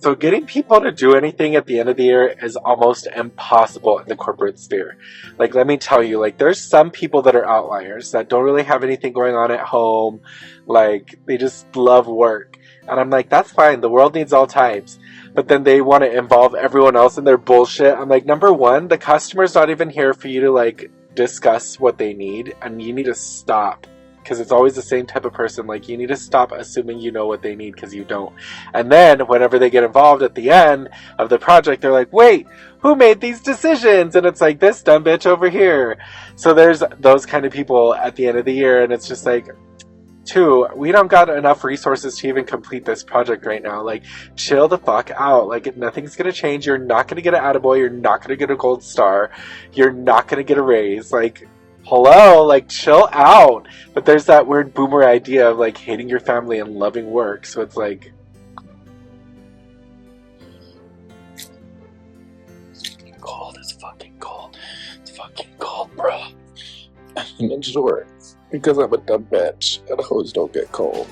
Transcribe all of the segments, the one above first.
So getting people to do anything at the end of the year is almost impossible in the corporate sphere. Like, let me tell you, like, there's some people that are outliers that don't really have anything going on at home. Like, they just love work. And I'm like, that's fine. The world needs all types. But then they want to involve everyone else in their bullshit. I'm like, number one, the customer's not even here for you to, like, discuss what they need. And you need to stop. Because it's always the same type of person. Like, you need to stop assuming you know what they need, because you don't. And then whenever they get involved at the end of the project, they're like, wait, who made these decisions? And it's like, this dumb bitch over here. So there's those kind of people at the end of the year, and it's just like, two, we don't got enough resources to even complete this project right now. Like, chill the fuck out. Like, nothing's gonna change. You're not gonna get an attaboy. You're not gonna get a gold star. You're not gonna get a raise. Like, hello, like, chill out. But there's that weird boomer idea of, like, hating your family and loving work. So it's like, it's cold. It's fucking cold. It's fucking cold, bro. I'm in shorts because I'm a dumb bitch and hoes don't get cold.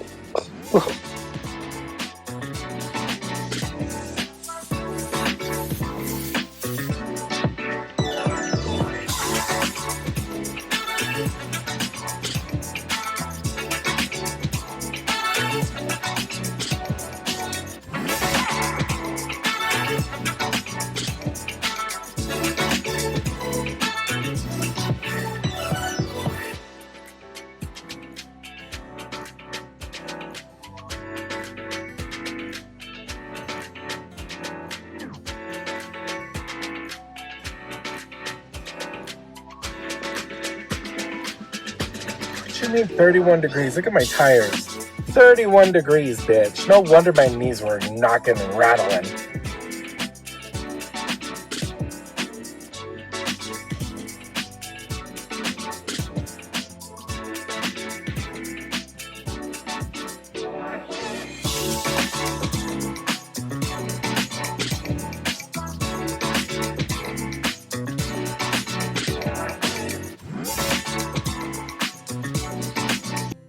What you mean 31 degrees? Look at my tires. 31 degrees, bitch. No wonder my knees were knocking and rattling.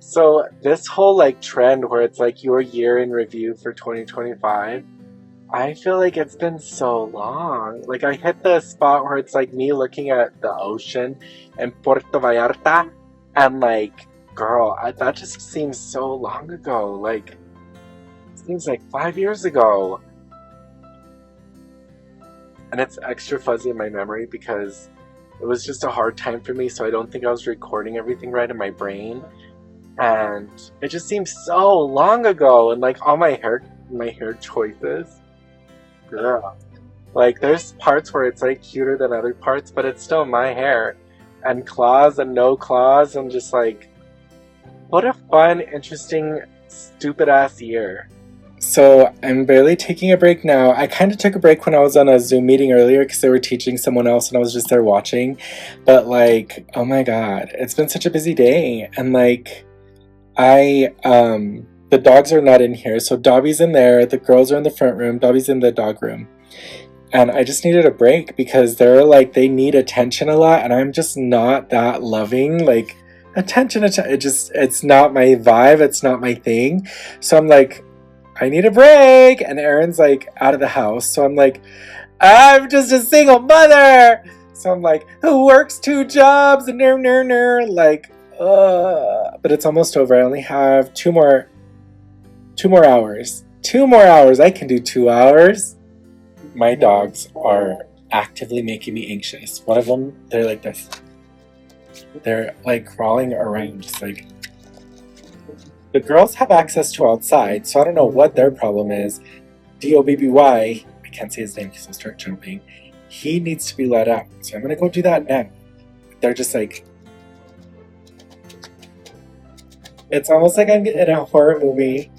So this whole, like, trend where it's like your year in review for 2025, I feel like it's been so long. Like, I hit the spot where it's like me looking at the ocean in Puerto Vallarta, and like, girl, that just seems so long ago. Like, it seems like 5 years ago. And it's extra fuzzy in my memory because it was just a hard time for me, so I don't think I was recording everything right in my brain. And it just seems so long ago, and like all my hair choices, girl. Like, there's parts where it's like cuter than other parts, but it's still my hair. And claws and no claws, and just like, what a fun, interesting, stupid ass year. So I'm barely taking a break now. I kind of took a break when I was on a Zoom meeting earlier because they were teaching someone else and I was just there watching. But like, oh my god, it's been such a busy day. And like, the dogs are not in here, so Dobby's in there, the girls are in the front room, Dobby's in the dog room. And I just needed a break because they're like, they need attention a lot, and I'm just not that loving. Like, attention, it's not my vibe, it's not my thing. So I'm like, I need a break, and Erin's like out of the house, so I'm like, I'm just a single mother. So I'm like, who works 2 jobs, and like, but it's almost over. I only have 2 more hours. 2 more hours. I can do 2 hours. My dogs are actively making me anxious. One of them, they're like this. They're like crawling around, just like. The girls have access to outside, so I don't know what their problem is. DOBBY, I can't say his name because I'll start jumping. He needs to be let out, so I'm gonna go do that now. They're just like. It's almost like I'm in a horror movie.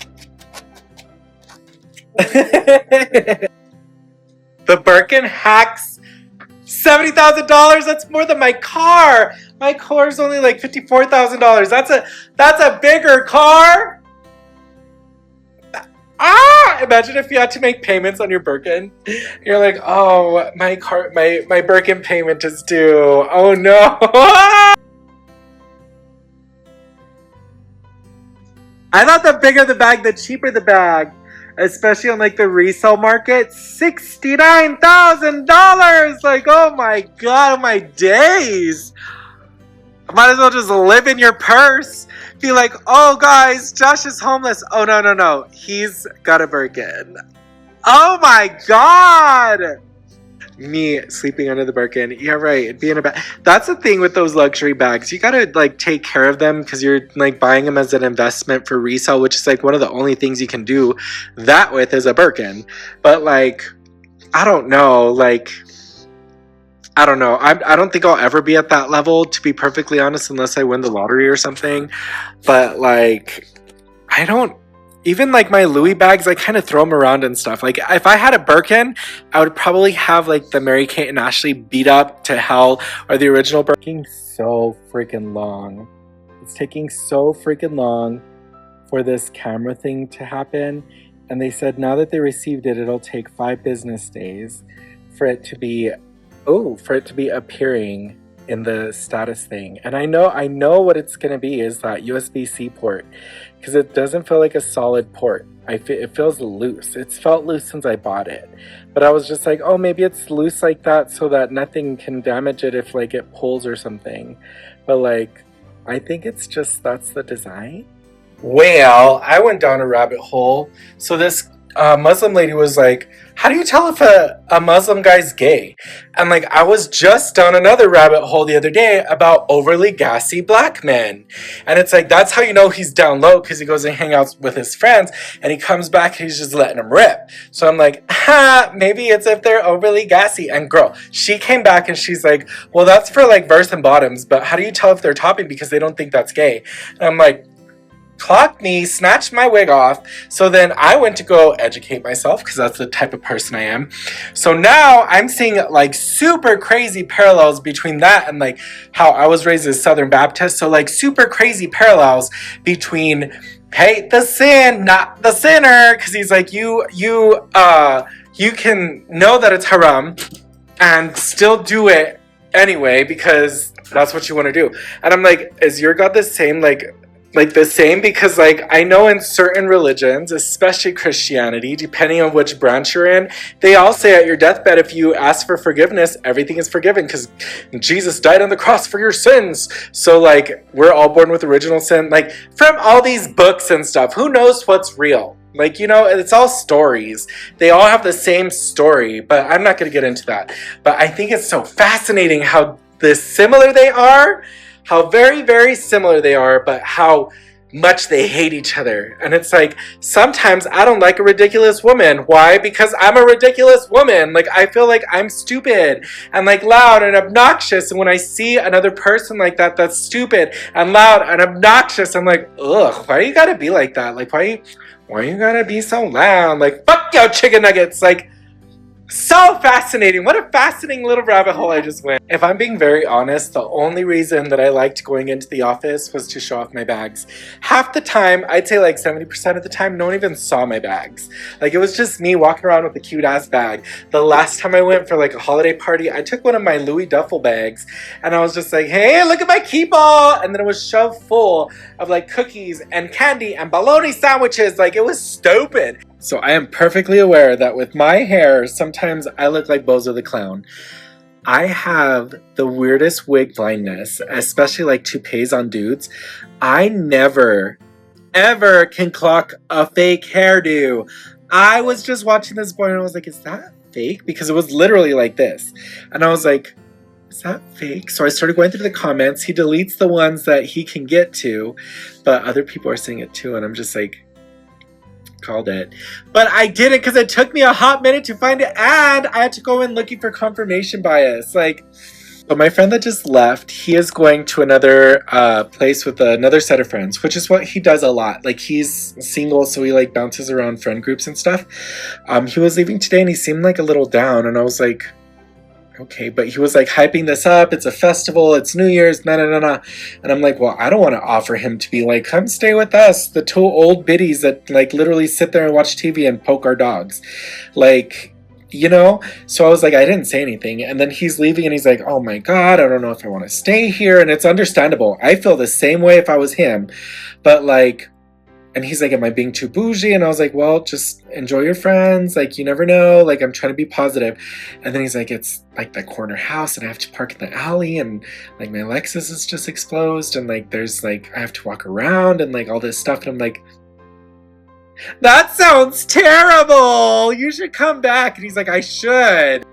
The Birkin hacks $70,000. That's more than my car. My car's only like $54,000. That's a bigger car. Imagine if you had to make payments on your Birkin. You're like, oh, my Birkin payment is due. Oh no. I thought the bigger the bag, the cheaper the bag. especially on like the resale market. $69,000. Like, oh my god, oh my days. Might as well just live in your purse. Be like, oh guys, Josh is homeless. Oh no. He's got a Birkin. Oh my god. Me sleeping under the Birkin. Yeah, right. It'd be in a bag. That's the thing with those luxury bags. You gotta like take care of them because you're like buying them as an investment for resale, which is like one of the only things you can do that with is a Birkin. But like, I don't know. Like, I don't know. I don't think I'll ever be at that level, to be perfectly honest, unless I win the lottery or something. But like, I don't. Even like my Louis bags, I kind of throw them around and stuff. Like if I had a Birkin, I would probably have like the Mary-Kate and Ashley beat up to hell or the original Birkin. So freaking long. It's taking so freaking long for this camera thing to happen. And they said now that they received it, it'll take 5 business days for it to be, appearing in the status thing. And I know what it's going to be is that USB-C port, because it doesn't feel like a solid port. It feels loose. It's felt loose since I bought it, but I was just like, oh, maybe it's loose like that so that nothing can damage it if like it pulls or something. But like, I think it's just, that's the design. Well, I went down a rabbit hole. So this Muslim lady was like, how do you tell if a Muslim guy's gay? And like, I was just down another rabbit hole the other day about overly gassy black men. And it's like, that's how you know he's down low, because he goes and hang out with his friends and he comes back and he's just letting them rip. So I'm like, maybe it's if they're overly gassy. And girl, she came back and she's like, well, that's for like verse and bottoms, but how do you tell if they're topping because they don't think that's gay? And I'm like, clocked me, snatched my wig off. So then I went to go educate myself because that's the type of person I am. So now I'm seeing like super crazy parallels between that and like how I was raised as Southern Baptist. So like super crazy parallels between hate the sin, not the sinner. Because he's like, you can know that it's haram and still do it anyway because that's what you want to do. And I'm like, is your God the same? Like the same, because like I know in certain religions, especially Christianity, depending on which branch you're in, they all say at your deathbed, if you ask for forgiveness, everything is forgiven because Jesus died on the cross for your sins. So like we're all born with original sin. Like from all these books and stuff, who knows what's real? Like, you know, it's all stories. They all have the same story, but I'm not going to get into that. But I think it's so fascinating how similar they are. How very, very similar they are, but how much they hate each other. And it's like, sometimes I don't like a ridiculous woman. Why? Because I'm a ridiculous woman. Like, I feel like I'm stupid and like loud and obnoxious. And when I see another person like that, that's stupid and loud and obnoxious, I'm like, ugh, why you gotta be like that? Like, why you gotta be so loud? Like, fuck yo, chicken nuggets. Like, so fascinating. What a fascinating little rabbit hole I just went. If I'm being very honest, the only reason that I liked going into the office was to show off my bags. Half the time, I'd say like 70% of the time, no one even saw my bags. Like it was just me walking around with a cute ass bag. The last time I went for like a holiday party, I took one of my Louis duffel bags and I was just like, hey, look at my keep-all. And then it was shoved full of like cookies and candy and bologna sandwiches. Like it was stupid. So I am perfectly aware that with my hair, sometimes I look like Bozo the Clown. I have the weirdest wig blindness, especially like toupees on dudes. I never, ever can clock a fake hairdo. I was just watching this boy and I was like, is that fake? Because it was literally like this. And I was like, is that fake? So I started going through the comments. He deletes the ones that he can get to, but other people are saying it too. And I'm just like, called it. But I did it because it took me a hot minute to find it and I had to go in looking for confirmation bias. Like, so my friend that just left, he is going to another place with another set of friends, which is what he does a lot. Like he's single, so he like bounces around friend groups and stuff. He was leaving today and he seemed like a little down and I was like, okay, but he was like hyping this up. It's a festival. It's New Year's. Nah. And I'm like, well, I don't want to offer him to be like, come stay with us. The two old biddies that like literally sit there and watch TV and poke our dogs. Like, you know? So I was like, I didn't say anything. And then he's leaving and he's like, oh my God, I don't know if I want to stay here. And it's understandable. I feel the same way if I was him. But like, And he's like, am I being too bougie? And I was like, well, just enjoy your friends. Like, you never know. Like, I'm trying to be positive. And then he's like, it's like that corner house and I have to park in the alley and like my Lexus is just exposed and like there's like, I have to walk around and like all this stuff. And I'm like, that sounds terrible. You should come back. And he's like, I should.